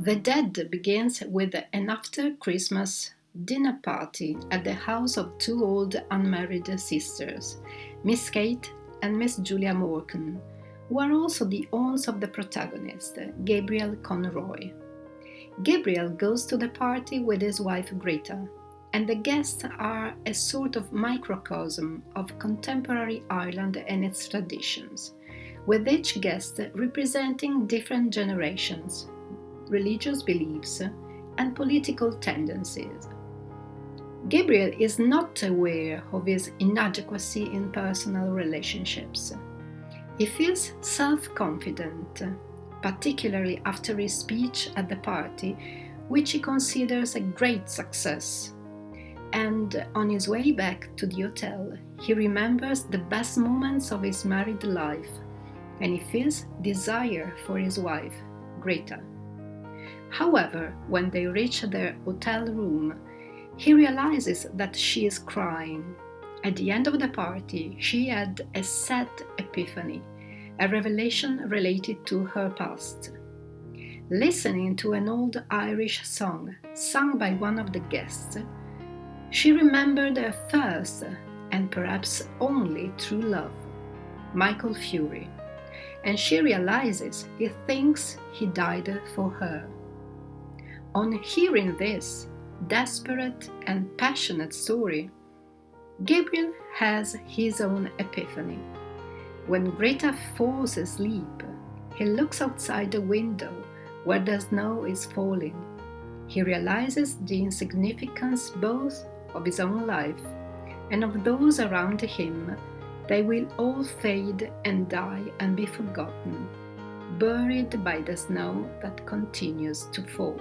The Dead begins with an after-Christmas dinner party at the house of two old unmarried sisters, Miss Kate and Miss Julia Morgan, who are also the aunts of the protagonist, Gabriel Conroy. Gabriel goes to the party with his wife Greta, and the guests are a sort of microcosm of contemporary Ireland and its traditions, with each guest representing different generations, religious beliefs, and political tendencies. Gabriel is not aware of his inadequacy in personal relationships. He feels self-confident, particularly after his speech at the party, which he considers a great success. And on his way back to the hotel, he remembers the best moments of his married life, and he feels desire for his wife, Greta. However, when they reach their hotel room, he realizes that she is crying. At the end of the party, she had a sad epiphany, a revelation related to her past. Listening to an old Irish song sung by one of the guests, she remembered her first and perhaps only true love, Michael Fury, and she realizes he thinks he died for her. On hearing this desperate and passionate story, Gabriel has his own epiphany. When Greta falls asleep, he looks outside the window where the snow is falling. He realizes the insignificance both of his own life and of those around him. They will all fade and die and be forgotten, buried by the snow that continues to fall.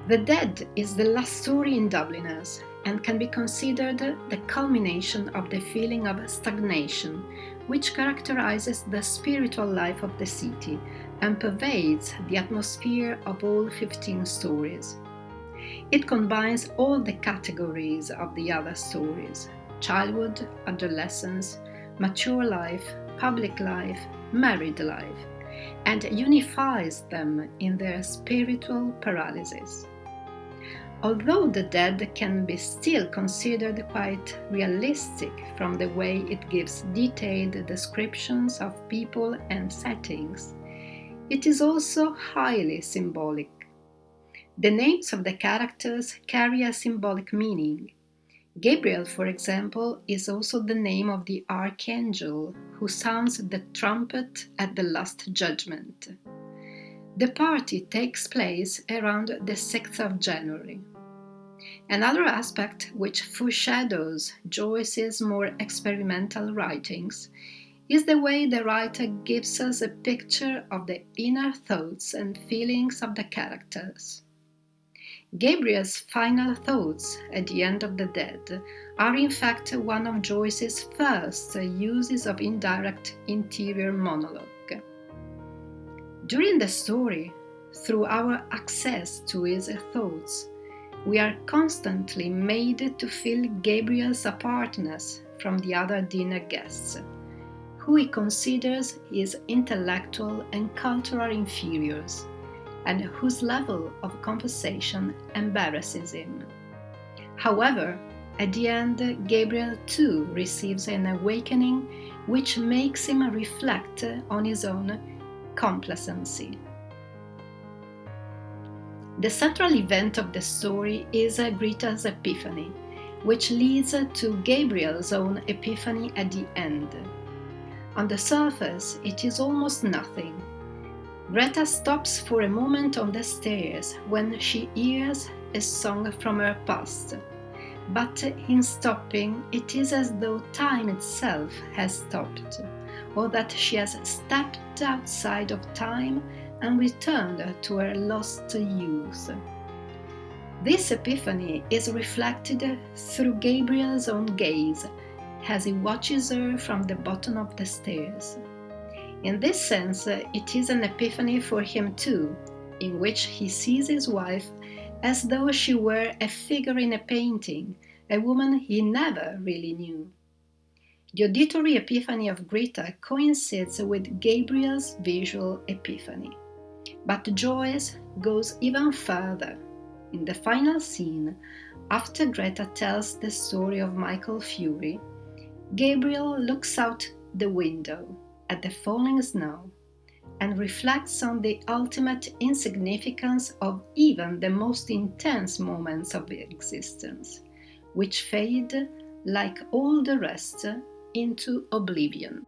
The Dead is the last story in Dubliners and can be considered the culmination of the feeling of stagnation which characterizes the spiritual life of the city and pervades the atmosphere of all 15 stories. It combines all the categories of the other stories: childhood, adolescence, mature life, public life, married life, and unifies them in their spiritual paralysis. Although The Dead can be still considered quite realistic from the way it gives detailed descriptions of people and settings, it is also highly symbolic. The names of the characters carry a symbolic meaning. Gabriel, for example, is also the name of the archangel who sounds the trumpet at the Last Judgment. The party takes place around the 6th of January. Another aspect which foreshadows Joyce's more experimental writings is the way the writer gives us a picture of the inner thoughts and feelings of the characters. Gabriel's final thoughts at the end of The Dead are in fact one of Joyce's first uses of indirect interior monologue. During the story, through our access to his thoughts, we are constantly made to feel Gabriel's apartness from the other dinner guests, who he considers his intellectual and cultural inferiors, and whose level of conversation embarrasses him. However, at the end, Gabriel too receives an awakening which makes him reflect on his own complacency. The central event of the story is Greta's epiphany, which leads to Gabriel's own epiphany at the end. On the surface, it is almost nothing. Greta stops for a moment on the stairs when she hears a song from her past. But in stopping, it is as though time itself has stopped, or that she has stepped outside of time and returned to her lost youth. This epiphany is reflected through Gabriel's own gaze as he watches her from the bottom of the stairs. In this sense, it is an epiphany for him too, in which he sees his wife as though she were a figure in a painting, a woman he never really knew. The auditory epiphany of Greta coincides with Gabriel's visual epiphany. But Joyce goes even further. In the final scene, after Greta tells the story of Michael Fury, Gabriel looks out the window at the falling snow and reflects on the ultimate insignificance of even the most intense moments of existence, which fade, like all the rest, into oblivion.